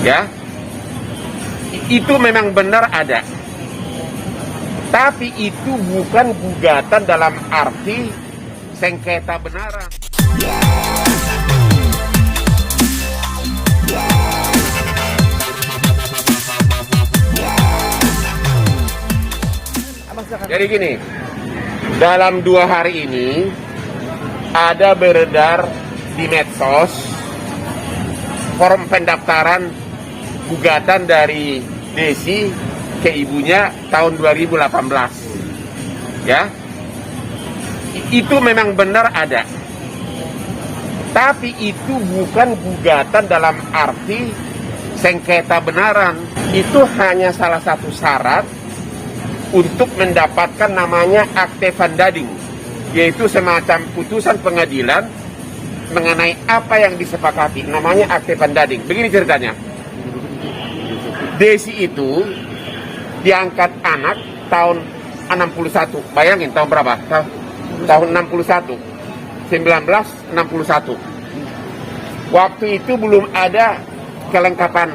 ya, itu memang benar ada. Tapi itu bukan gugatan dalam arti sengketa benaran. Jadi gini, dalam 2 hari ini ada beredar di medsos form pendaftaran gugatan dari Desi ke ibunya tahun 2018. Ya. Itu memang benar ada. Tapi itu bukan gugatan dalam arti sengketa benaran. Itu hanya salah satu syarat untuk mendapatkan namanya akte vandading, yaitu semacam putusan pengadilan mengenai apa yang disepakati, namanya akte vandading. Begini ceritanya. Desi itu diangkat anak tahun 61. Bayangin tahun berapa? Tahun 61. 1961. Waktu itu belum ada kelengkapan.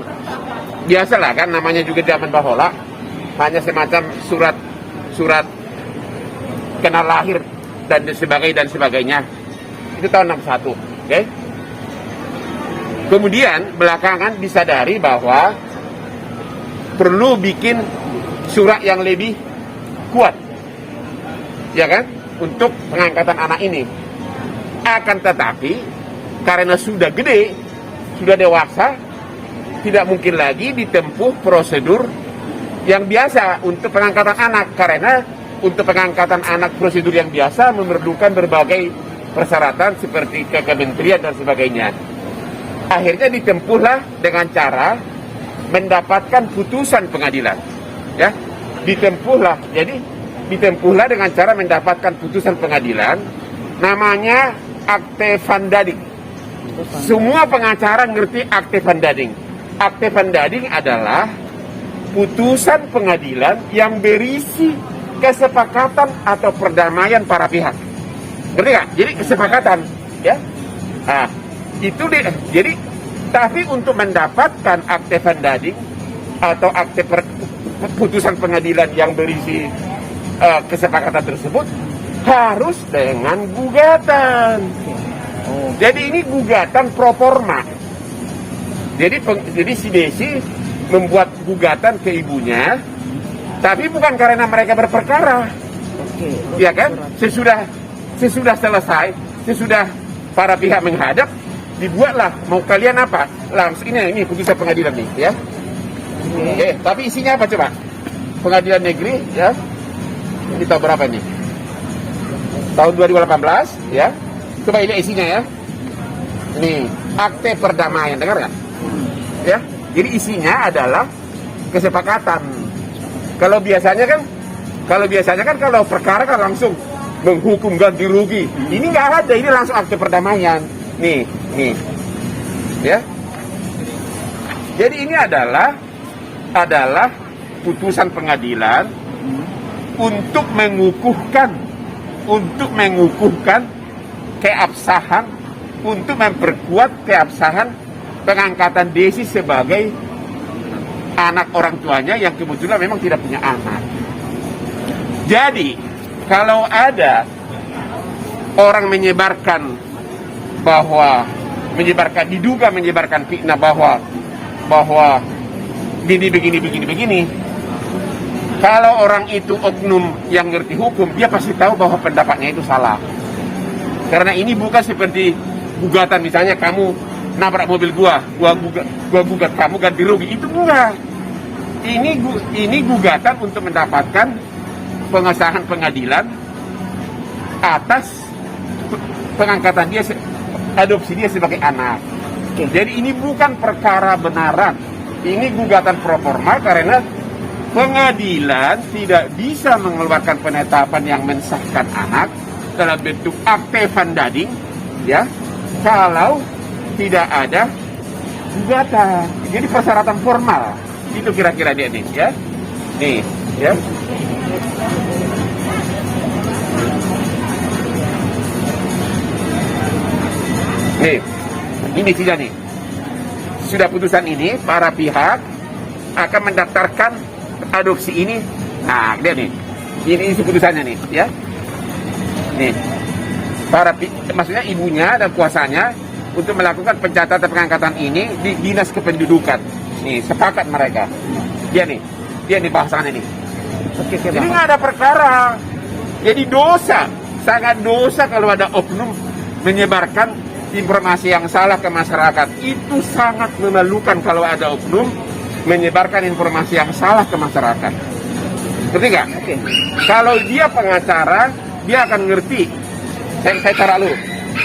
Biasalah kan, namanya juga zaman bahola. Hanya semacam surat kenal lahir dan sebagainya. Itu tahun 61. Oke? Kemudian belakangan disadari bahwa perlu bikin surat yang lebih kuat, ya kan, untuk pengangkatan anak ini. Akan tetapi karena sudah gede, sudah dewasa, tidak mungkin lagi ditempuh prosedur yang biasa untuk pengangkatan anak, karena untuk pengangkatan anak prosedur yang biasa memerlukan berbagai persyaratan seperti ke kementerian dan sebagainya. Akhirnya ditempuhlah dengan cara mendapatkan putusan pengadilan, ya, ditempuhlah dengan cara mendapatkan putusan pengadilan, namanya akte vandading. Semua pengacara ngerti akte vandading. Akte vandading adalah putusan pengadilan yang berisi kesepakatan atau perdamaian para pihak. Ngerti nggak? Jadi kesepakatan, ya. Nah, itu deh. Jadi, tapi untuk mendapatkan akte vandading atau akte putusan pengadilan yang berisi kesepakatan tersebut harus dengan gugatan. Jadi ini gugatan pro forma. Jadi si Desi membuat gugatan ke ibunya, tapi bukan karena mereka berperkara, ya kan? Sesudah selesai, sesudah para pihak menghadap, dibuatlah, mau kalian apa? Langsung ini putusan pengadilan nih, ya. Tapi isinya apa coba? Pengadilan negeri, ya. Ini tahun berapa nih? Tahun 2018, ya. Coba ini isinya, ya. Nih, akte perdamaian, dengar nggak? Ya. Jadi isinya adalah kesepakatan. Kalau biasanya kan kalau perkara kan langsung menghukum ganti rugi. Ini nggak ada, ini langsung akte perdamaian. Nih. Ya. Jadi ini adalah putusan pengadilan untuk mengukuhkan keabsahan, untuk memperkuat keabsahan pengangkatan Desi sebagai anak orang tuanya yang kebetulan memang tidak punya anak. Jadi, kalau ada orang diduga menyebarkan fitnah bahwa begini, kalau orang itu oknum yang ngerti hukum, dia pasti tahu bahwa pendapatnya itu salah. Karena ini bukan seperti gugatan, misalnya kamu nabrak mobil gua gugat kamu ganti rugi, itu enggak. Ini gugatan untuk mendapatkan pengesahan pengadilan atas pengangkatan dia, adopsi dia sebagai anak. Jadi ini bukan perkara benaran, ini gugatan pro forma karena pengadilan tidak bisa mengeluarkan penetapan yang mensahkan anak dalam bentuk akte vandading, ya, kalau tidak ada gugatan. Jadi persyaratan formal itu kira-kira dia nih, ya. Nih, ya. Nih, ini isinya nih. sesudah putusan ini, para pihak akan mendaftarkan adopsi ini. Nah, lihat nih. Ini isi putusannya nih, ya. Nih. Maksudnya ibunya dan kuasanya untuk melakukan pencatatan pengangkatan ini di Dinas Kependudukan. Nih, sepakat mereka. Dia nih bahasannya nih. Oke, Jadi nggak ada perkara. Jadi dosa, sangat dosa kalau ada oknum menyebarkan informasi yang salah ke masyarakat. Itu sangat memalukan kalau ada oknum menyebarkan informasi yang salah ke masyarakat. Ngerti nggak? Oke. Kalau dia pengacara, dia akan ngerti. Saya cara lu.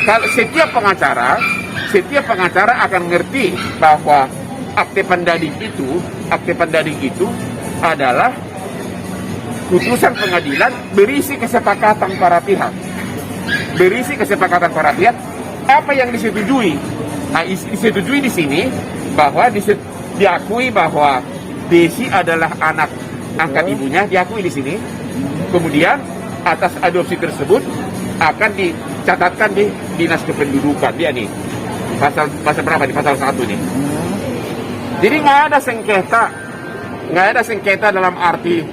Kalau setiap pengacara akan ngerti bahwa akte pendadik itu adalah putusan pengadilan berisi kesepakatan para pihak. Apa yang disetujui? Nah, disetujui di sini bahwa diakui bahwa Desi adalah anak angkat ibunya, diakui di sini. Kemudian atas adopsi tersebut akan dicatatkan di Dinas Kependudukan. Dia nih pasal berapa di pasal 1 nih. Jadi nggak ada sengketa dalam arti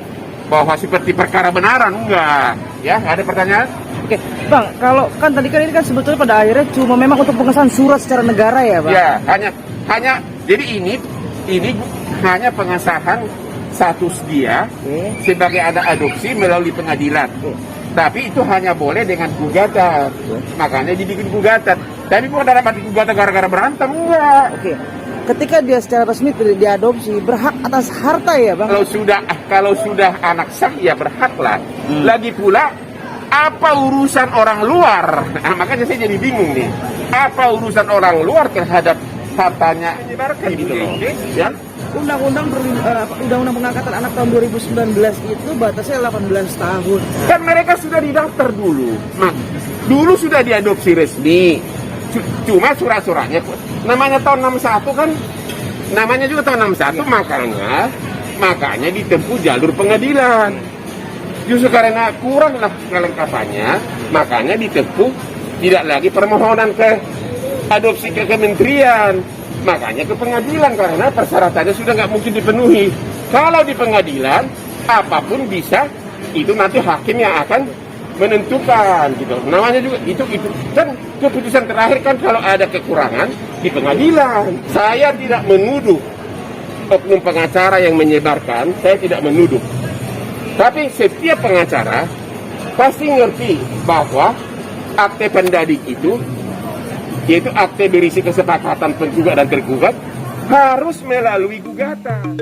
bahwa seperti perkara benaran, enggak. Ya, ada pertanyaan? Oke, Bang, kalau kan tadi kan ini kan sebetulnya pada akhirnya cuma memang untuk pengesahan surat secara negara ya, Bang? Ya, hanya jadi ini hanya pengesahan status dia sebagai anak adopsi melalui pengadilan. Tapi itu hanya boleh dengan gugatan. Makanya dibikin gugatan. Tapi bukan dalam arti gugatan gara-gara berantem, enggak. Oke. Ketika dia secara resmi diadopsi, berhak atas harta ya, Bang? Kalau sudah anak sah, ya berhak lah. Lagi pula, apa urusan orang luar? Nah, makanya saya jadi bingung nih. Apa urusan orang luar terhadap hartanya menyebarkan gitu loh? Ya? Undang-undang pengangkatan anak tahun 2019 itu batasnya 18 tahun. Kan mereka sudah didaftar dulu. Nah, dulu sudah diadopsi resmi. Cuma surat-suratnya namanya tahun 61 kan, namanya juga tahun 61, makanya ditempuh jalur pengadilan. Justru karena kuranglah kelengkapannya, makanya ditempuh tidak lagi permohonan ke adopsi ke kementerian, makanya ke pengadilan karena persyaratannya sudah nggak mungkin dipenuhi. Kalau di pengadilan apapun bisa, itu nanti hakim yang akan menentukan gitu. Namanya juga itu kan keputusan terakhir kan kalau ada kekurangan di pengadilan. Saya tidak menuduh oknum pengacara yang menyebarkan, saya tidak menuduh. Tapi setiap pengacara pasti ngerti bahwa akte pendadik itu, yaitu akte berisi kesepakatan penggugat dan tergugat, harus melalui gugatan.